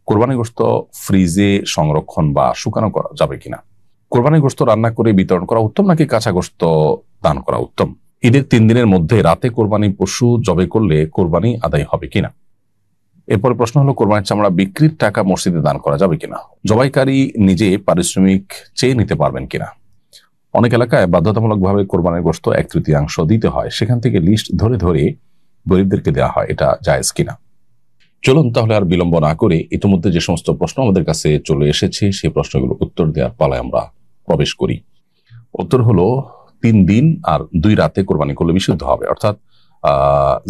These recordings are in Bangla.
কোরবানি গোশত ফ্রিজে সংরক্ষণ বা শুকানো করা যাবে কিনা? কোরবানি গোশত রান্না করে বিতরণ করা উত্তম নাকি কাঁচা গোশত দান করা উত্তম? ঈদের 3 দিনের মধ্যে রাতে কোরবানি পশু জবে করলে কোরবানি আদায় হবে কিনা? এরপরে প্রশ্ন হলো, কোরবানির চামড়া বিক্রির টাকা মসজিদে দান করা যাবে কিনা? জবাইকারী নিজে পারিশ্রমিক চেয়ে নিতে পারবেন কিনা? অনেক এলাকায় বাধ্যতামূলকভাবে কোরবানির গোশত 1/3 দিতে হয়, সেখান থেকে লিস্ট ধরে ধরে গরিবদেরকে দেওয়া হয়, এটা জায়েজ কিনা? চলুন তাহলে আর বিলম্ব না করে ইতিমধ্যে যে সমস্ত প্রশ্ন আমাদের কাছে চলে এসেছে সেই প্রশ্নগুলো উত্তর দেওয়ার পালায় আমরা প্রবেশ করি। উত্তর হলো 3 দিন আর 2 রাতে কোরবানি করলে বিশুদ্ধ হবে, অর্থাৎ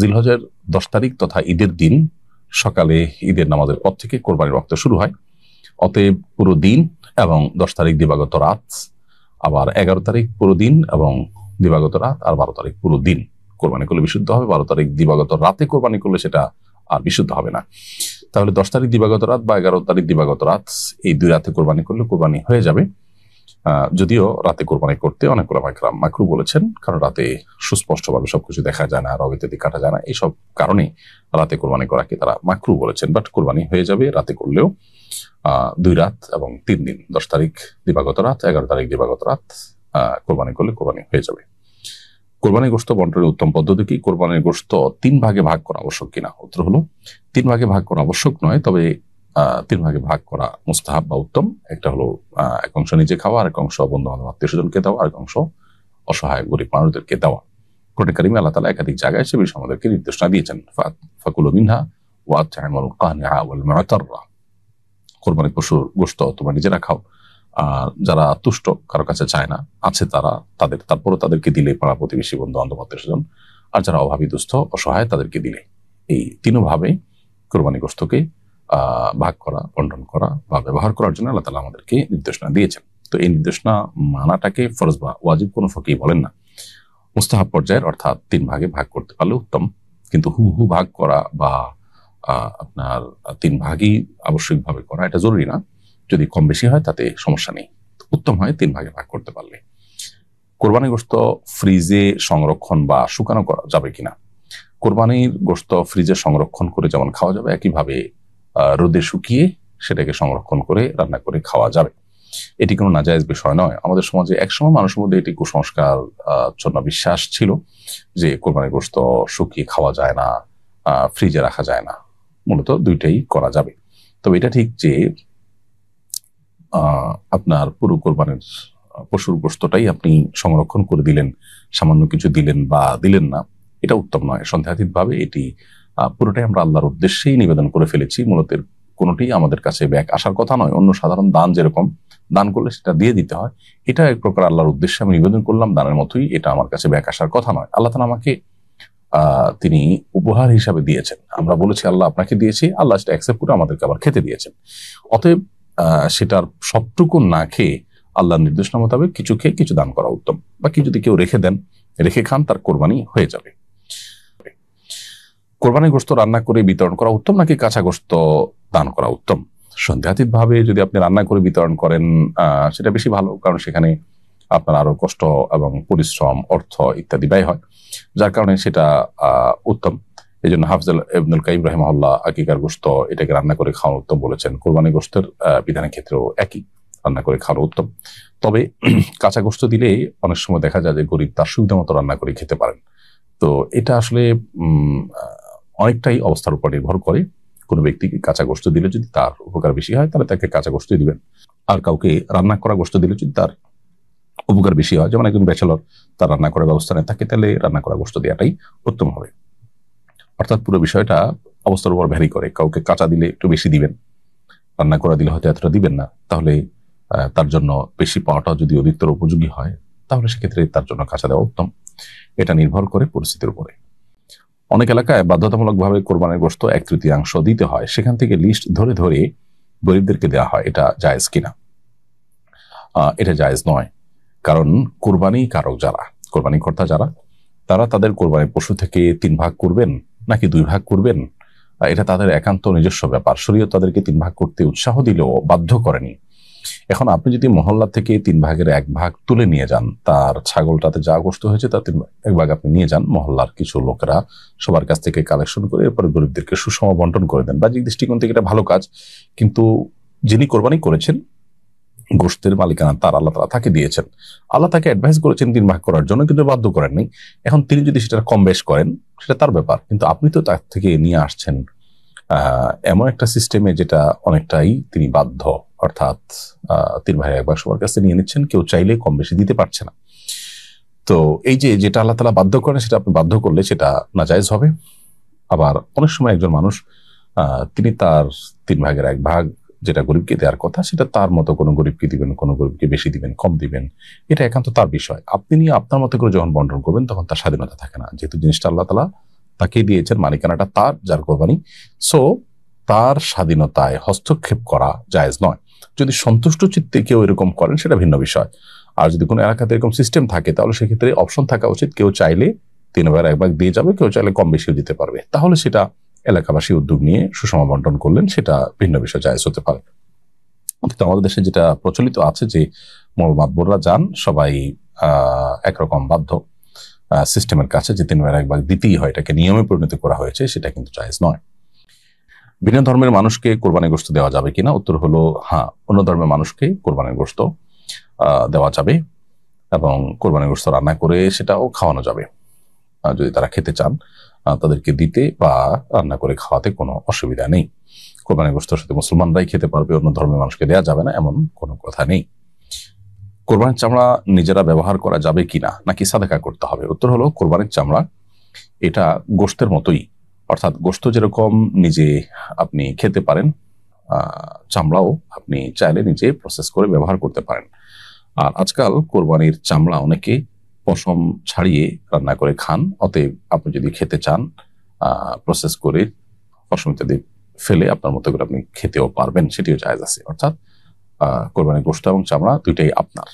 জিলহজের 10 তারিখ তথা ঈদের দিন সকালে ঈদের নামাজের পর থেকে কোরবানির ওয়াক্ত শুরু হয়। অতএব পুরো দিন এবং 10 তারিখ দিবাগত রাত, আবার 11 তারিখ পুরো দিন এবং দিবাগত রাত, আর 12 তারিখ পুরো দিন কোরবানি করলে বিশুদ্ধ হবে। 12 তারিখ দিবাগত রাতে কোরবানি করলে সেটা আর বিশুদ্ধ হবে না। তাহলে 10 তারিখ দিবাগত রাত বা 11 তারিখ দিবাগত রাত, এই 2 রাতে কোরবানি করলে কোরবানি হয়ে যাবে। যদিও রাতে কোরবানি করতে অনেক ওলামা কেরাম মাকরু বলেছেন, কারণ রাতে সুস্পষ্টভাবে সবকিছু দেখা যায় না, রগ ইত্যাদি কাটা যায় না, এইসব কারণে রাতে কোরবানি করাকে তারা মাকরু বলেছেন। বাট কোরবানি হয়ে যাবে রাতে করলেও। 2 রাত এবং 3 দিন, 10 তারিখ দিবাগত রাত, 11 তারিখ দিবাগত রাত কোরবানি করলে কোরবানি হয়ে যাবে। কোরবানির গোশত বন্টনের উত্তম পদ্ধতি কি? কোরবানির গোশত 3 ভাগে ভাগ করা আবশ্যক কিনা? উত্তর হলো 3 ভাগে ভাগ করা আবশ্যক নয়, তবে 3 ভাগে ভাগ করা মুস্তাহাব বা উত্তম। একটা হলো এক অংশ নিজে খাওয়া, আর এক অংশ বন্ধু বান্ধব আত্মীয় স্বজনকে দেওয়া, আর এক অংশ অসহায় গরিব মানুষদেরকে দেওয়া। কোরআনে কারিমে আল্লাহ তাআলা একাধিক জায়গায় সে বিষয়ে আমাদেরকে নির্দেশনা দিয়েছেন। ফাকুলু মিনহা ওয়া আত'ইমুল কানিআ ওয়াল মু'তাররা। কোরবানির পশুর গোশত তোমরা নিজেরা খাও, আর যারা তুষ্ট, কারো কাছে চায় না, আছে তারা, তারপরও তাদেরকে দিলে, পাড়া প্রতিবেশী বন্ধু বান্ধব আত্মীয় স্বজন, আর যারা অভাবী দুস্থ অসহায় তাদেরকে দিলে। এই 3 ভাবে কোরবানি গোশতকে ভাগ করা, বন্টন করা বা ব্যবহার করার জন্য আল্লাহ তাআলা আমাদেরকে নির্দেশনা দিয়েছেন। তো এই নির্দেশনা মানাটাকে ফরজ বা ওয়াজিব কোনো ফকিহ বলেন না, মুস্তাহাব পর্যায়ের, অর্থাৎ 3 ভাগে ভাগ করতে পারলে উত্তম। কিন্তু হু ভাগ করা বা আপনার 3 ভাগই আবশ্যিকভাবে করা এটা জরুরি না। যদি কম বেশি হয় তাতে সমস্যা নেই, উত্তম হয় 3 ভাগে ভাগ করতে পারলে। কোরবানির গোশত ফ্রিজে সংরক্ষণ বা শুকানো করা যাবে কিনা? কোরবানির গোশত ফ্রিজে সংরক্ষণ করে যেমন খাওয়া যাবে, একইভাবে রোদে শুকিয়ে সেটাকে সংরক্ষণ করে রান্না করে খাওয়া যাবে। এটি কোনো নাজায়েজ বিষয় নয়। আমাদের সমাজে একসময় মানুষের মধ্যে এটি কুসংস্কার জন্য বিশ্বাস ছিল যে কোরবানির গোশত শুকিয়ে খাওয়া যায় না, ফ্রিজে রাখা যায় না। মূলত দুইটাই করা যাবে। তবে এটা ঠিক যে আপনার পুরো কোরবানির পশুর গোশতটাই আপনি সংরক্ষণ করে দিলেন, সামান্য কিছু দিলেন বা দিলেন না, এটা উত্তম নয়। সন্দেহাতীতভাবে এটি পুরোটাই আমরা আল্লাহর উদ্দেশ্যেই নিবেদন করে ফেলেছি। মূলত কোনোটি আমাদের কাছে ব্যাক আসার কথা নয়। অন্য সাধারণ দান যেরকম দান করলে সেটা দিয়ে দিতে হয়, এটা এক প্রকার আল্লাহর উদ্দেশ্যে আমি নিবেদন করলাম দানের মতোই, এটা আমার কাছে ব্যাক আসার কথা নয়। আল্লাহ তাআলা আমাকে তিনি উপহার হিসাবে দিয়েছেন, আমরা বলেছি আল্লাহ আপনাকে দিয়েছি, আল্লাহ সেটা অ্যাকসেপ্ট করে আমাদেরকে আবার খেতে দিয়েছেন। অতএব সেটার সবটুকু না খেয়ে আল্লাহর নির্দেশনা মোতাবেক কিছু খেয়ে কিছু দান করা উত্তম। বাকি যদি কেউ রেখে খান, তার কোরবানি হয়ে যাবে। কোরবানির গোশত রান্না করে বিতরণ করা উত্তম নাকি কাঁচা গোশত দান করা উত্তম? সন্দেহাতীতভাবে যদি আপনি রান্না করে বিতরণ করেন সেটা বেশি ভালো, কারণ সেখানে আপনার আরো কষ্ট এবং পরিশ্রম, অর্থ ইত্যাদি ব্যয় হয়, যার কারণে সেটা উত্তম। এই জন্য হাফিজ ইবনুল কাইয়িম রাহিমাহুল্লাহ আকিকার গোশত এটাকে রান্না করে খাওয়ানো উত্তম বলেছেন। কোরবানির গোশতের বিধানের ক্ষেত্রেও একই, রান্না করে খাওয়ানো উত্তম। তবে কাঁচা গোশত দিলে অনেক সময় দেখা যায় যে গরিব তার সুবিধা মতো রান্না করে খেতে পারেন। তো এটা আসলে অনেকটাই অবস্থার উপর নির্ভর করে। কোনো ব্যক্তিকে কাঁচা গোশত দিলে যদি তার উপকার বেশি হয়, তাহলে তাকে কাঁচা গোশত দিবেন। আর কাউকে রান্না করা গোশত দিলে যদি তার উপকার বেশি হয়, যেমন একজন ব্যাচেলর, তার রান্না করার ব্যবস্থা নেই থাকে, তাহলে রান্না করা গোশত দেওয়াটাই উত্তম হবে। অর্থাৎ পুরো বিষয়টা অবস্থার উপর ভ্যারি করে। কাউকে কাঁচা দিলে একটু বেশি দিবেন, রান্না করা দিলে হয়তো এতটা দিবেন না। তাহলে তার জন্য বেশি পাওয়াটা যদি অধিকতর উপযোগী হয়, তাহলে সেক্ষেত্রে তার জন্য কাঁচা দেওয়া উত্তম। এটা নির্ভর করে পরিস্থিতির উপরে। অনেক এলাকায় বাধ্যতামূলকভাবে কোরবানির গোশত 1/3 দিতে হয়, সেখান থেকে লিস্ট ধরে ধরে গরিবদেরকে দেওয়া হয়, এটা জায়েজ কিনা? এটা জায়েজ নয়। কারণ কোরবানি কারক যারা, কোরবানি কর্তা যারা, তারা তাদের কোরবানির পশু থেকে 3 ভাগ করবেন নাকি 2 ভাগ করবেন, এটা তাদের একান্ত নিজস্ব ব্যাপার। শরীয়ত তাদেরকে 3 ভাগ করতে উৎসাহ দিলেও বাধ্য করেনি। এখন আপনি যদি মহল্লা থেকে 3 ভাগের 1 ভাগ তুলে নিয়ে যান, তার ছাগলটাতে যা গোশত হয়েছে তার 1 ভাগ আপনি নিয়ে যান, মহল্লার কিছু লোকেরা সবার কাছ থেকে কালেকশন করে এরপরে গরিবদেরকে সুষম বন্টন করে দেন, বাহ্যিক দৃষ্টিকোণ থেকে এটা ভালো কাজ। কিন্তু যিনি কোরবানি করেছেন, গোশতের মালিকানা তার, আল্লাহ তাআলা তাকে দিয়েছেন, আল্লাহ তাকে অ্যাডভাইস করেছেন 3 ভাগ করার জন্য, কিন্তু বাধ্য করেননি। এখন তিনি যদি সেটা কম বেশ করেন সেটা তার ব্যাপার, কিন্তু আপনি তো তার থেকে নিয়ে আসছেন এমন একটা সিস্টেমে যেটা অনেকটাই তিনি বাধ্য, অর্থাৎ 3 ভাগ 1 ভাগ সবার কাছে নিয়ে নিচ্ছেন, কেউ চাইলে কম বেশি দিতে পারছে না। তো এই যে যেটা আল্লাহ তাআলা বাধ্য করেন সেটা আপনি বাধ্য করলে সেটা নাজায়েজ হবে। আবার অনেক সময় একজন মানুষ তিনি তার 3 ভাগের 1 ভাগ যেটা গরিবকে দেওয়ার কথা সেটা তার মতো কোনো গরিবকে দিবেন, কোনো গরিবকে বেশি দিবেন, কম দিবেন, এটা একান্ত তার বিষয়। আপনি নিয়ে আপনার মতো করে যখন বন্টন করবেন তখন তার স্বাধীনতা থাকে না, যেহেতু জিনিসটা আল্লাহ তাআলা তাকে দিয়েছেন, মালিকানাটা তার, যার কোরবানি। সো তার স্বাধীনতায় হস্তক্ষেপ করা জায়েজ নয়। যদি সন্তুষ্ট চিত্তে কেউ এরকম করেন সেটা ভিন্ন বিষয়। আর যদি কোনো এলাকাতে এরকম সিস্টেম থাকে তাহলে সেক্ষেত্রে অপশন থাকা উচিত, কেউ চাইলে 3 ভাগের 1 ভাগ দিয়ে যাবে, কেউ চাইলে কম বেশিও দিতে পারবে, তাহলে সেটা এলাকাবাসী উদ্যোগ নিয়ে সুষম বন্টন করলেন, সেটা ভিন্ন বিষয়, জায়েজ হতে পারে। কিন্তু আমাদের দেশে যেটা প্রচলিত আছে যে মাতবররা যান সবাই একরকম বাধ্য সিস্টেমের কাছে যে 3 ভাগের 1 ভাগ দিতেই হয়, এটাকে নিয়মে পরিণত করা হয়েছে, সেটা কিন্তু জায়েজ নয়। ভিন্ন ধর্মের মানুষকে কোরবানির গোশত দেওয়া যাবে কিনা? উত্তর হলো হ্যাঁ, অন্য ধর্মের মানুষকে কোরবানির গোশত দেওয়া যাবে এবং কোরবানির গোশত রান্না করে সেটাও খাওয়ানো যাবে। যদি তারা খেতে চান তাদেরকে দিতে বা রান্না করে খাওয়াতে কোনো অসুবিধা নেই। কোরবানির গোশতের সাথে মুসলমানরাই খেতে পারবে, অন্য ধর্মের মানুষকে দেওয়া যাবে না, এমন কোনো কথা নেই। কোরবানির চামড়া নিজেরা ব্যবহার করা যাবে কিনা নাকি সাদাকা করতে হবে? উত্তর হলো কোরবানির চামড়া এটা গোশতের মতোই, অর্থাৎ গোশত যেরকম নিজে আপনি খেতে পারেন, চামড়াও আপনি চাইলে নিজে প্রসেস করে ব্যবহার করতে পারেন। আর আজকাল কোরবানির চামড়া অনেকে পশম ছাড়িয়ে রান্না করে খান, অতএব আপনি যদি খেতে চান প্রসেস করে পশম ইত্যাদি ফেলে আপনার মতো করে আপনি খেতেও পারবেন, সেটিও জায়েজ আছে। অর্থাৎ কোরবানির গোশত এবং চামড়া দুইটাই আপনার।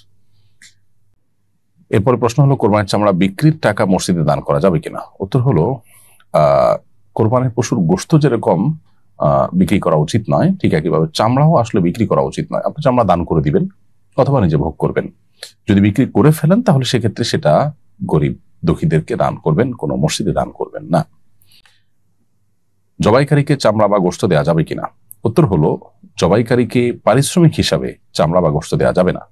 এরপরে প্রশ্ন হলো কোরবানির চামড়া বিক্রির টাকা মসজিদে দান করা যাবে কিনা? উত্তর হলো কোরবানির পশুর গোশত যেরকম বিক্রি করা উচিত নয়, ঠিক একইভাবে চামড়াও আসলে বিক্রি করা উচিত নয়। আপনি চামড়া দান করে দিবেন অথবা নিজে ভোগ করবেন। যদি বিক্রি করে ফেলেন তাহলে সেক্ষেত্রে সেটা গরিব দুঃখীদেরকে দান করবেন, কোনো মসজিদে দান করবেন না। জবাইকারীকে চামড়া বা গোশত দেওয়া যাবে কিনা? উত্তর হলো জবাইকারীকে পারিশ্রমিক হিসাবে চামড়া বা গোশত দেওয়া যাবে না।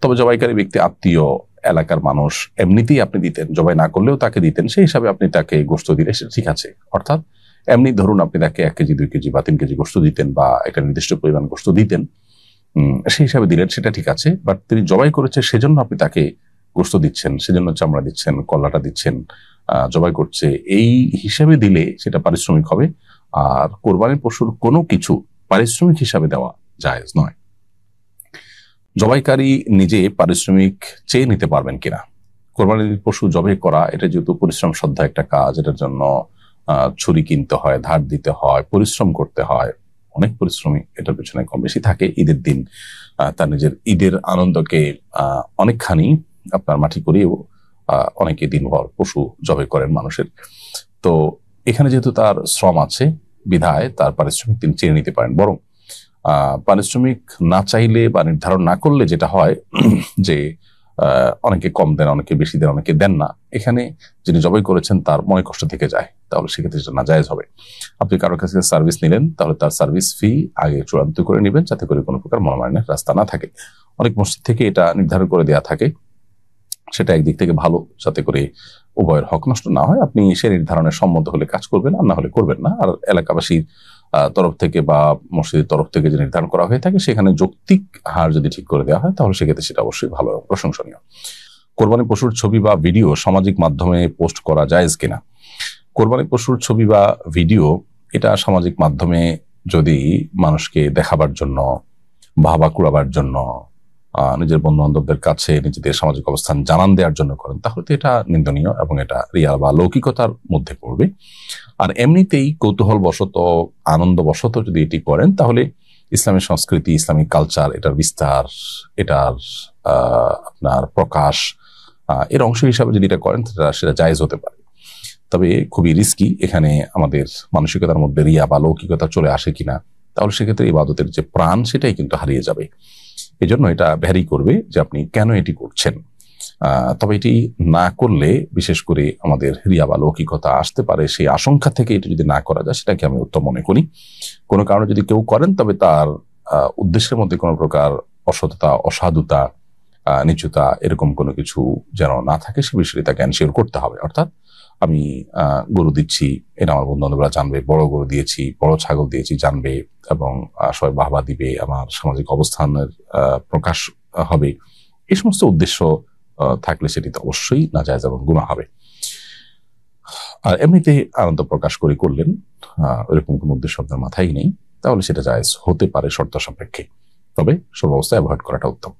তবে জবাইকারী ব্যক্তি আত্মীয়, এলাকার মানুষ, এমনিতেই আপনি দিতেন, জবাই না করলেও তাকে দিতেন, সেই হিসাবে আপনি তাকে গোশত দিলে সেটা ঠিক আছে। অর্থাৎ এমনি ধরুন আপনি তাকে 1 কেজি 2 কেজি বা 3 কেজি গোশত দিতেন বা একটা নির্দিষ্ট পরিমাণ গোশত দিতেন, সেই হিসাবে দিলেন, সেটা ঠিক আছে। বাট তিনি জবাই করেছে সেজন্য আপনি তাকে গোশত দিচ্ছেন, সেজন্য চামড়া দিচ্ছেন, কল্লাটা দিচ্ছেন, জবাই করছে, এই হিসাবে দিলে সেটা পারিশ্রমিক হবে। আর কোরবানির পশুর কোনো কিছু পারিশ্রমিক হিসাবে দেওয়া জায়েজ নয়। জবাইকারী নিজে পারিশ্রমিক চেয়ে নিতে পারবেন কিনা? কোরবানির পশু জবাই করা এটা যেহেতু পরিশ্রম সাধ্য একটা কাজ, এটার জন্য ছুরি কিনতে হয়, ধার দিতে হয়, পরিশ্রম করতে হয়, অনেক পরিশ্রমী এটার পেছনে কম বেশি থাকে। ঈদের দিন তার নিজের ঈদের আনন্দকে অনেকখানি আপনার মাটি করিয়েও অনেকে দিনভর পশু জবাই করেন মানুষের। তো এখানে যেহেতু তার শ্রম আছে বিধায় তার পারিশ্রমিক তিনি চেয়ে নিতে পারেন। বরং পারিশ্রমিক না চাইলে বা নির্ধারণ না করলে যেটা হয় যে অনেকে কম দেন, অনেকে বেশি দেন, অনেকে দেন না, এখানে যিনি জবাই করেছেন তার মনে কষ্ট থেকে যায়, তাহলে সেক্ষেত্রে সেটা নাজায়েজ হবে। আপনি কারোর কাছে সার্ভিস নিলেন, তাহলে তার সার্ভিস ফি আগে চূড়ান্ত করে নেবেন, যাতে করে কোনো প্রকার মনোমালিন্যের রাস্তা না থাকে। অনেক মসজিদ থেকে এটা নির্ধারণ করে দেওয়া থাকে, সেটা একদিক থেকে ভালো, যাতে করে উভয়ের হক নষ্ট না হয়। আপনি সে নির্ধারণের সম্মত হলে কাজ করবেন, আর না হলে করবেন না। আর এলাকাবাসীর তরফ থেকে বা মসজিদের তরফ থেকে যে নির্ধারণ করা হয়ে থাকে সেখানে যৌক্তিক হার যদি ঠিক করে দেওয়া হয় তাহলে সেক্ষেত্রে সেটা অবশ্যই ভালো এবং প্রশংসনীয়। কোরবানি পশুর ছবি বা ভিডিও সামাজিক মাধ্যমে পোস্ট করা জায়েজ কিনা? কোরবানি পশুর ছবি বা ভিডিও এটা সামাজিক মাধ্যমে যদি মানুষকে দেখাবার জন্য, ভাবা কুড়াবার জন্য, নিজের বন্ধু বান্ধবদের কাছে নিজেদের সামাজিক অবস্থান জানান দেওয়ার জন্য করেন, তাহলে তো এটা নিন্দনীয় এবং এটা রিয়া বা লৌকিকতার মধ্যে পড়বে। আর এমনিতেই কৌতূহল বশত, আনন্দ বশত যদি এটি করেন, তাহলে ইসলামী সংস্কৃতি, ইসলামিক কালচার, এটার বিস্তার, এটার আপনার প্রকাশ, এর অংশ হিসাবে যদি এটা করেন সেটা জায়েজ হতে পারে। তবে খুবই রিস্কি, এখানে আমাদের মানসিকতার মধ্যে রিয়া বা লৌকিকতা চলে আসে কিনা তাহলে সেক্ষেত্রে ইবাদতের যে প্রাণ সেটাই কিন্তু হারিয়ে যাবে। এই জন্য এটা ভ্যারি করবে যে আপনি কেন এটি করছেন। তবে এটি না করলে বিশেষ করে আমাদের রিয়া বা লৌকিকতা আসতে পারে, সেই আশঙ্কা থেকে এটি যদি না করা যায় সেটাকে আমি উত্তম মনে করি। কোনো কারণে যদি কেউ করেন তবে তার উদ্দেশ্যের মধ্যে কোনো প্রকার অসততা, অসাধুতা, নিচুতা এরকম কোনো কিছু যেন না থাকে সে বিষয়ে তাকে এনশিওর করতে হবে। অর্থাৎ আমি গরু দিচ্ছি, এটা আমার বন্ধু বান্ধবরা জানবে, বড় গরু দিয়েছি, বড় ছাগল দিয়েছি জানবে, এবং সবাই বাহবা দিবে, আমার সামাজিক অবস্থানের প্রকাশ হবে, এই সমস্ত উদ্দেশ্য থাকলে সেটি তো অবশ্যই নাজায়েজ এবং গুনাহ হবে। আর এমনিতে আনন্দ প্রকাশ করে করলেন, ওইরকম কোনো উদ্দেশ্য আপনার মাথায় নেই, তাহলে সেটা জায়েজ হতে পারে শর্ত সাপেক্ষে, তবে সর্ব অবস্থায় অ্যাভয়েড করাটা উত্তম।